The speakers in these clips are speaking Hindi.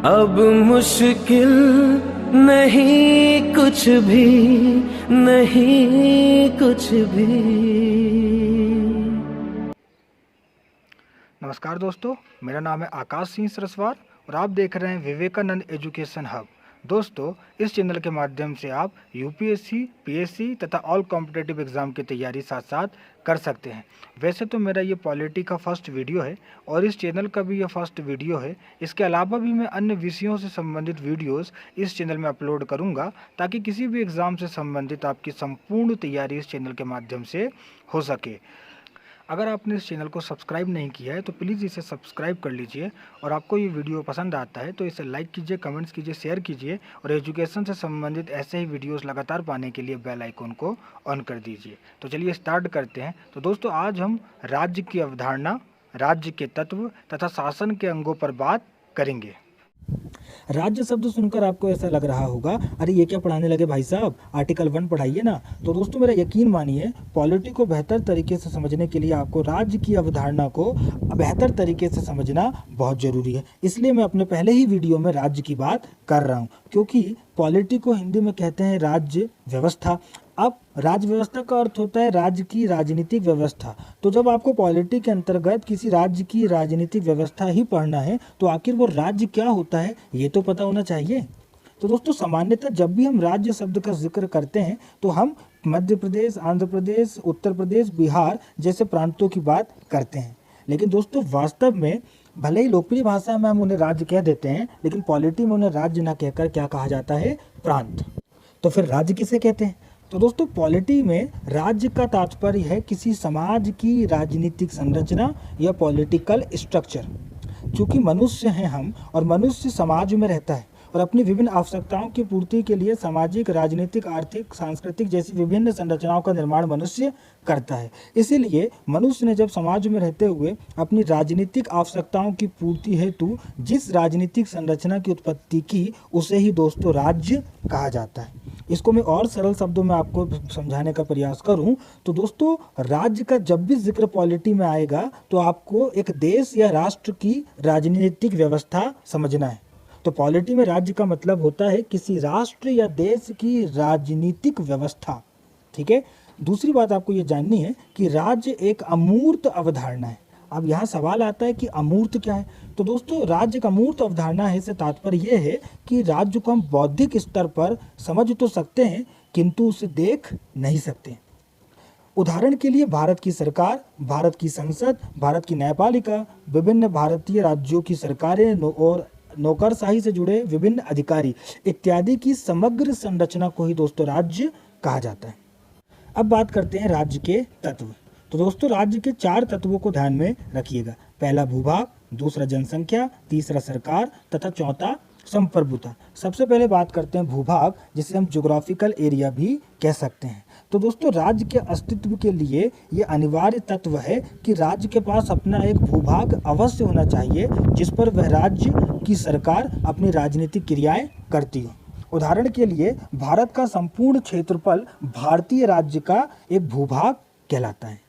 अब मुश्किल नहीं कुछ भी, नहीं कुछ भी। नमस्कार दोस्तों, मेरा नाम है आकाश सिंह सरस्वार और आप देख रहे हैं विवेकानंद एजुकेशन हब। दोस्तों, इस चैनल के माध्यम से आप यूपीएससी, पीएससी तथा ऑल कॉम्पिटिटिव एग्ज़ाम की तैयारी साथ साथ कर सकते हैं। वैसे तो मेरा ये पॉलिटी का फर्स्ट वीडियो है और इस चैनल का भी ये फर्स्ट वीडियो है। इसके अलावा भी मैं अन्य विषयों से संबंधित वीडियोस इस चैनल में अपलोड करूँगा ताकि किसी भी एग्ज़ाम से संबंधित आपकी संपूर्ण तैयारी इस चैनल के माध्यम से हो सके। अगर आपने इस चैनल को सब्सक्राइब नहीं किया है तो प्लीज़ इसे सब्सक्राइब कर लीजिए और आपको ये वीडियो पसंद आता है तो इसे लाइक कीजिए, कमेंट्स कीजिए, शेयर कीजिए और एजुकेशन से संबंधित ऐसे ही वीडियोस लगातार पाने के लिए बेल आइकन को ऑन कर दीजिए। तो चलिए स्टार्ट करते हैं। तो दोस्तों, आज हम राज्य की अवधारणा, राज्य के तत्व तथा शासन के अंगों पर बात करेंगे। राज्य शब्द सुनकर आपको ऐसा लग रहा होगा, अरे ये क्या पढ़ाने लगे भाई साहब, आर्टिकल 1 पढ़ाइए ना। तो दोस्तों, मेरा यकीन मानिए, पॉलिटी को बेहतर तरीके से समझने के लिए आपको राज्य की अवधारणा को बेहतर तरीके से समझना बहुत ज़रूरी है। इसलिए मैं अपने पहले ही वीडियो में राज्य की बात कर रहा हूँ, क्योंकि पॉलिटी को हिंदी में कहते हैं राज्य व्यवस्था। अब राज्य व्यवस्था का अर्थ होता है राज्य की राजनीतिक व्यवस्था। तो जब आपको पॉलिटी के अंतर्गत किसी राज्य की राजनीतिक व्यवस्था ही पढ़ना है तो आखिर वो राज्य क्या होता है ये तो पता होना चाहिए। तो दोस्तों, सामान्यतः जब भी हम राज्य शब्द का जिक्र करते हैं तो हम मध्य प्रदेश, आंध्र प्रदेश, उत्तर प्रदेश, बिहार जैसे प्रांतों की बात करते हैं। लेकिन दोस्तों, वास्तव में भले ही लोकप्रिय भाषा में हम उन्हें राज्य कह देते हैं, लेकिन पॉलिटी में उन्हें राज्य न कहकर क्या कहा जाता है, प्रांत। तो फिर राज्य किसे कहते हैं? तो दोस्तों, पॉलिटी में राज्य का तात्पर्य है किसी समाज की राजनीतिक संरचना या पॉलिटिकल स्ट्रक्चर। क्योंकि मनुष्य हैं हम और मनुष्य समाज में रहता है और अपनी विभिन्न आवश्यकताओं की पूर्ति के लिए सामाजिक, राजनीतिक, आर्थिक, सांस्कृतिक जैसी विभिन्न संरचनाओं का निर्माण मनुष्य करता है। इसीलिए मनुष्य ने जब समाज में रहते हुए अपनी राजनीतिक आवश्यकताओं की पूर्ति हेतु जिस राजनीतिक संरचना की उत्पत्ति की, उसे ही दोस्तों राज्य कहा जाता है। इसको मैं और सरल शब्दों में आपको समझाने का प्रयास करूं तो दोस्तों, राज्य का जब भी जिक्र पॉलिटी में आएगा तो आपको एक देश या राष्ट्र की राजनीतिक व्यवस्था समझना है। तो पॉलिटी में राज्य का मतलब होता है किसी राष्ट्र या देश की राजनीतिक व्यवस्था। ठीक है। दूसरी बात आपको ये जाननी है कि राज्य एक अमूर्त अवधारणा है। अब यहाँ सवाल आता है कि अमूर्त क्या है? तो दोस्तों, राज्य का अमूर्त अवधारणा है से तात्पर्य यह है कि राज्य को हम बौद्धिक स्तर पर समझ तो सकते हैं किंतु उसे देख नहीं सकते। उदाहरण के लिए भारत की सरकार, भारत की संसद, भारत की न्यायपालिका, विभिन्न भारतीय राज्यों की सरकारें और नौकरशाही से जुड़े विभिन्न अधिकारी इत्यादि की समग्र संरचना को ही दोस्तों राज्य कहा जाता है। अब बात करते हैं राज्य के तत्व। तो दोस्तों, राज्य के 4 तत्वों को ध्यान में रखिएगा। पहला भूभाग, दूसरा जनसंख्या, तीसरा सरकार तथा चौथा संप्रभुता। सबसे पहले बात करते हैं भूभाग, जिसे हम ज्योग्राफिकल एरिया भी कह सकते हैं। तो दोस्तों, राज्य के अस्तित्व के लिए ये अनिवार्य तत्व है कि राज्य के पास अपना एक भूभाग अवश्य होना चाहिए जिस पर वह राज्य की सरकार अपनी राजनीतिक क्रियाएं करती हो। उदाहरण के लिए, भारत का संपूर्ण क्षेत्रफल भारतीय राज्य का एक भूभाग कहलाता है।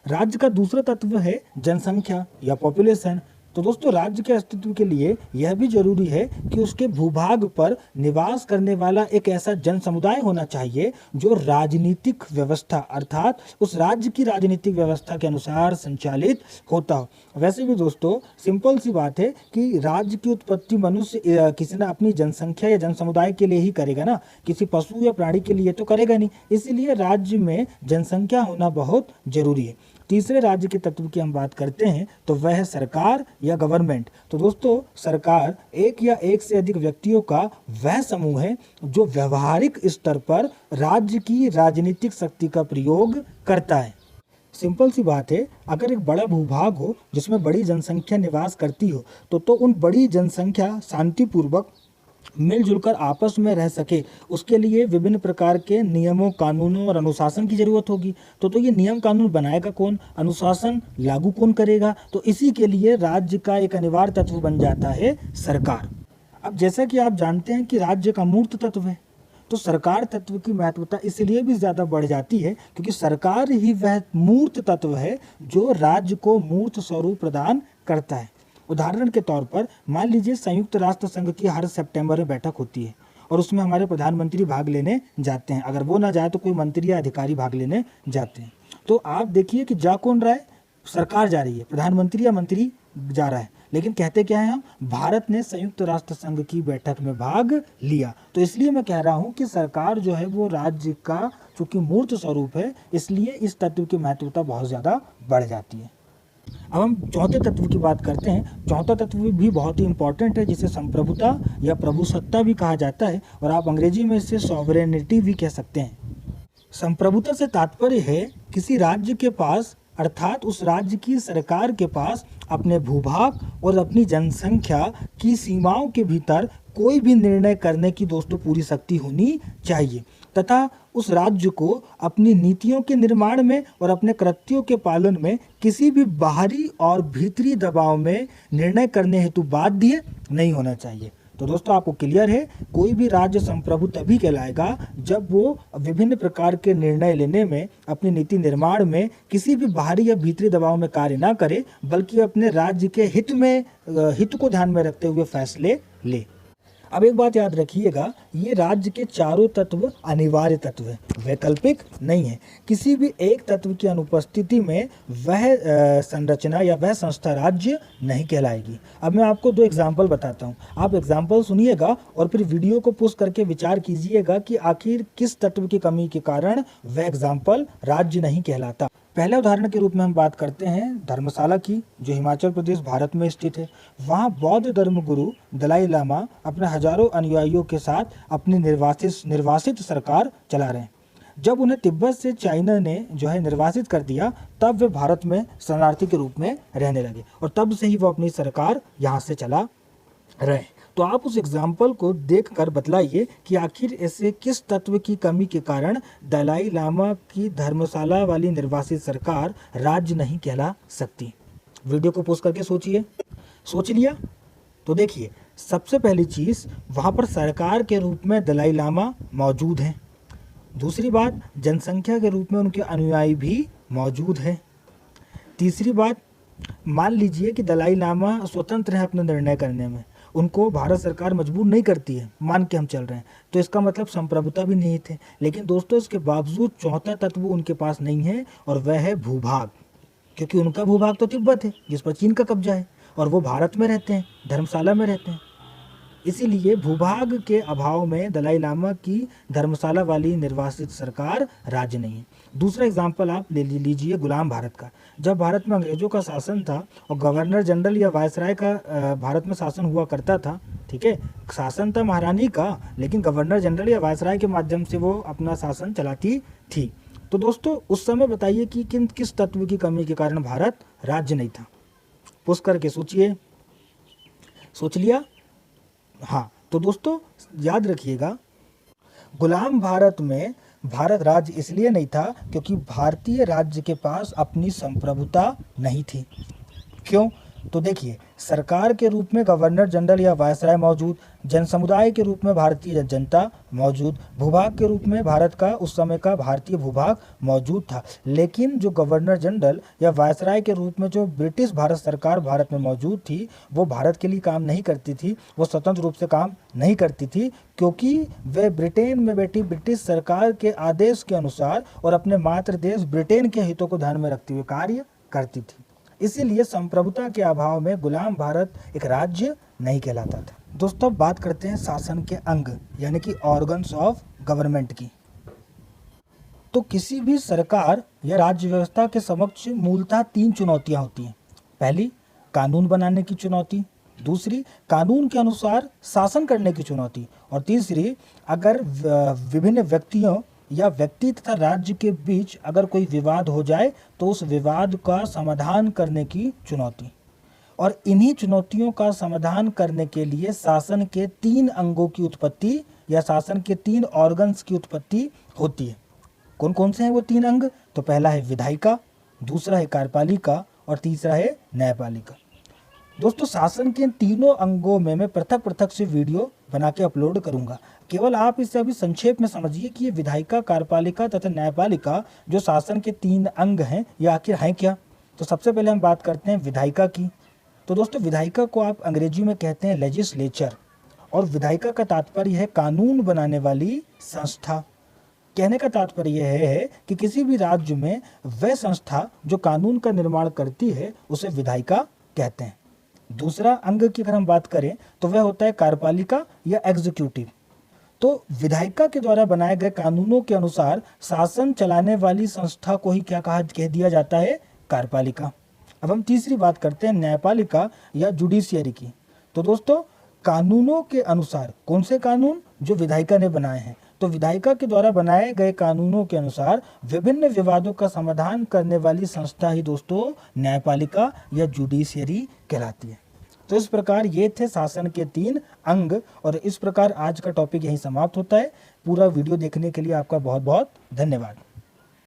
राज्य का दूसरा तत्व है जनसंख्या या पॉपुलेशन। तो दोस्तों, राज्य के अस्तित्व के लिए यह भी जरूरी है कि उसके भूभाग पर निवास करने वाला एक ऐसा जन समुदाय होना चाहिए जो राजनीतिक व्यवस्था अर्थात उस राज्य की राजनीतिक व्यवस्था के अनुसार संचालित होता हो। वैसे भी दोस्तों, सिंपल सी बात है कि राज्य की उत्पत्ति मनुष्य किसी ने अपनी जनसंख्या या जन समुदाय के लिए ही करेगा ना, किसी पशु या प्राणी के लिए तो करेगा नहीं। इसीलिए राज्य में जनसंख्या होना बहुत जरूरी है। तीसरे राज्य के तत्व की हम बात करते हैं तो वह है सरकार या गवर्नमेंट। तो दोस्तों, सरकार एक या एक से अधिक व्यक्तियों का वह समूह है जो व्यवहारिक स्तर पर राज्य की राजनीतिक शक्ति का प्रयोग करता है। सिंपल सी बात है, अगर एक बड़ा भूभाग हो जिसमें बड़ी जनसंख्या निवास करती हो तो उन बड़ी जनसंख्या शांतिपूर्वक मिलजुल कर आपस में रह सके, उसके लिए विभिन्न प्रकार के नियमों, कानूनों और अनुशासन की जरूरत होगी। तो ये नियम कानून बनाएगा कौन, अनुशासन लागू कौन करेगा? तो इसी के लिए राज्य का एक अनिवार्य तत्व बन जाता है सरकार। अब जैसा कि आप जानते हैं कि राज्य का मूर्त तत्व है, तो सरकार तत्व की महत्वता इसलिए भी ज़्यादा बढ़ जाती है क्योंकि सरकार ही वह मूर्त तत्व है जो राज्य को मूर्त स्वरूप प्रदान करता है। उदाहरण के तौर पर मान लीजिए संयुक्त राष्ट्र संघ की हर सितंबर में बैठक होती है और उसमें हमारे प्रधानमंत्री भाग लेने जाते हैं। अगर वो ना जाए तो कोई मंत्री या अधिकारी भाग लेने जाते हैं। तो आप देखिए कि जा कौन रहा है, सरकार जा रही है, प्रधानमंत्री या मंत्री जा रहा है, लेकिन कहते क्या है हम, भारत ने संयुक्त राष्ट्र संघ की बैठक में भाग लिया। तो इसलिए मैं कह रहा हूं कि सरकार जो है वो राज्य का चूंकि मूर्त स्वरूप है, इसलिए इस तत्व की महत्वता बहुत ज़्यादा बढ़ जाती है। अब हम चौथे तत्व की बात करते हैं। चौथा तत्व भी बहुत ही इंपॉर्टेंट है, जिसे संप्रभुता या प्रभुसत्ता भी कहा जाता है और आप अंग्रेजी में इसे सॉवरेनिटी भी कह सकते हैं। संप्रभुता से तात्पर्य है किसी राज्य के पास अर्थात उस राज्य की सरकार के पास अपने भूभाग और अपनी जनसंख्या की सीमाओं के भीतर कोई भी निर्णय करने की दोस्तों पूरी शक्ति होनी चाहिए तथा उस राज्य को अपनी नीतियों के निर्माण में और अपने कृत्यों के पालन में किसी भी बाहरी और भीतरी दबाव में निर्णय करने हेतु बाध्य नहीं होना चाहिए। तो दोस्तों आपको क्लियर है, कोई भी राज्य संप्रभु तभी कहलाएगा जब वो विभिन्न प्रकार के निर्णय लेने में, अपनी नीति निर्माण में किसी भी बाहरी या भीतरी दबाव में कार्य ना करे, बल्कि अपने राज्य के हित को ध्यान में रखते हुए फैसले ले। अब एक बात याद रखिएगा, ये राज्य के चारों तत्व अनिवार्य तत्व हैं, वैकल्पिक नहीं है। किसी भी एक तत्व की अनुपस्थिति में वह संरचना या वह संस्था राज्य नहीं कहलाएगी। अब मैं आपको दो एग्जाम्पल बताता हूँ, आप एग्जाम्पल सुनिएगा और फिर वीडियो को पुश करके विचार कीजिएगा कि आखिर किस तत्व की कमी के कारण वह एग्जाम्पल राज्य नहीं कहलाता। पहले उदाहरण के रूप में हम बात करते हैं धर्मशाला की, जो हिमाचल प्रदेश भारत में स्थित है। वहाँ बौद्ध धर्म गुरु दलाई लामा अपने हजारों अनुयायियों के साथ अपनी निर्वासित सरकार चला रहे हैं। जब उन्हें तिब्बत से चाइना ने जो है निर्वासित कर दिया, तब वे भारत में शरणार्थी के रूप में रहने लगे और तब से ही वो अपनी सरकार यहाँ से चला रहे। तो आप उस एग्जाम्पल को देखकर बतलाइए कि आखिर ऐसे किस तत्व की कमी के कारण दलाई लामा की धर्मशाला वाली निर्वासित सरकार राज्य नहीं कहला सकती। वीडियो को पोस्ट करके सोचिए। सोच लिया? तो देखिए, सबसे पहली चीज़, वहाँ पर सरकार के रूप में दलाई लामा मौजूद हैं। दूसरी बात, जनसंख्या के रूप में उनके अनुयायी भी मौजूद हैं। तीसरी बात, मान लीजिए कि दलाई लामा स्वतंत्र है अपने निर्णय करने में, उनको भारत सरकार मजबूर नहीं करती है, मान के हम चल रहे हैं, तो इसका मतलब संप्रभुता भी नहीं थे। लेकिन दोस्तों इसके बावजूद चौथा तत्व उनके पास नहीं है और वह है भूभाग, क्योंकि उनका भूभाग तो तिब्बत है जिस पर चीन का कब्जा है और वो भारत में रहते हैं, धर्मशाला में रहते हैं। इसीलिए भूभाग के अभाव में दलाई लामा की धर्मशाला वाली निर्वासित सरकार राज्य नहीं है। दूसरा एग्जाम्पल आप ले लीजिए गुलाम भारत का। जब भारत में अंग्रेजों का शासन था और गवर्नर जनरल या वायसराय का भारत में शासन हुआ करता था, ठीक है, शासन था महारानी का, लेकिन गवर्नर जनरल या वायसराय के माध्यम से वो अपना शासन चलाती थी। तो दोस्तों उस समय बताइए कि किस तत्व की कमी के कारण भारत राज्य नहीं था। पुश करके सोचिए। सोच लिया? हाँ, तो दोस्तों याद रखिएगा, गुलाम भारत में भारत राज्य इसलिए नहीं था क्योंकि भारतीय राज्य के पास अपनी संप्रभुता नहीं थी। क्यों? तो देखिए, सरकार के रूप में गवर्नर जनरल या वायसराय मौजूद, जन समुदाय के रूप में भारतीय जनता मौजूद, भूभाग के रूप में भारत का उस समय का भारतीय भूभाग मौजूद था। लेकिन जो गवर्नर जनरल या वायसराय के रूप में जो ब्रिटिश भारत सरकार भारत में मौजूद थी, वो भारत के लिए काम नहीं करती थी, वो स्वतंत्र रूप से काम नहीं करती थी, क्योंकि वे ब्रिटेन में बैठी ब्रिटिश सरकार के आदेश के अनुसार और अपने मातृ देश ब्रिटेन के हितों को ध्यान में रखते हुए कार्य करती थी। इसीलिए संप्रभुता के अभाव में गुलाम भारत एक राज्य नहीं कहलाता था। दोस्तों बात करते हैं शासन के अंग यानी कि ऑर्गन्स ऑफ गवर्नमेंट की। तो किसी भी सरकार या राज्य व्यवस्था के समक्ष मूलतः 3 चुनौतियां होती हैं। पहली, कानून बनाने की चुनौती, दूसरी, कानून के अनुसार शासन करने की चुनौती, और तीसरी, अगर विभिन्न व्यक्तियों या व्यक्ति तथा राज्य के बीच अगर कोई विवाद हो जाए तो उस विवाद का समाधान करने की चुनौती। और इन्हीं चुनौतियों का समाधान करने के लिए शासन के 3 अंगों की उत्पत्ति या शासन के 3 ऑर्गन्स की उत्पत्ति होती है। कौन कौन से हैं वो 3 अंग? तो पहला है विधायिका, दूसरा है कार्यपालिका और तीसरा है न्यायपालिका। दोस्तों शासन के तीनों अंगों में मैं पृथक से वीडियो बना के अपलोड करूंगा। केवल आप इसे अभी संक्षेप में समझिए कि ये विधायिका, कार्यपालिका तथा न्यायपालिका जो शासन के 3 अंग हैं, ये आखिर हैं क्या। तो सबसे पहले हम बात करते हैं विधायिका की। तो दोस्तों विधायिका को आप अंग्रेजी में कहते हैं लेजिस्लेचर, और विधायिका का तात्पर्य है कानून बनाने वाली संस्था। कहने का तात्पर्य यह है कि किसी भी राज्य में वह संस्था जो कानून का निर्माण करती है उसे विधायिका कहते हैं। दूसरा अंग की अगर हम बात करें तो वह होता है कार्यपालिका या एग्जीक्यूटिव। तो विधायिका के द्वारा बनाए गए कानूनों के अनुसार शासन चलाने वाली संस्था को ही क्या कह दिया जाता है, कार्यपालिका। अब हम तीसरी बात करते हैं न्यायपालिका या जुडिशियरी की। तो दोस्तों कानूनों के अनुसार, कौन से कानून, जो विधायिका ने बनाए हैं, तो विधायिका के द्वारा बनाए गए कानूनों के अनुसार विभिन्न विवादों का समाधान करने वाली संस्था ही दोस्तों न्यायपालिका या जुडिशियरी कहलाती है। तो इस प्रकार ये थे शासन के 3 अंग, और इस प्रकार आज का टॉपिक यहीं समाप्त होता है। पूरा वीडियो देखने के लिए आपका बहुत बहुत धन्यवाद।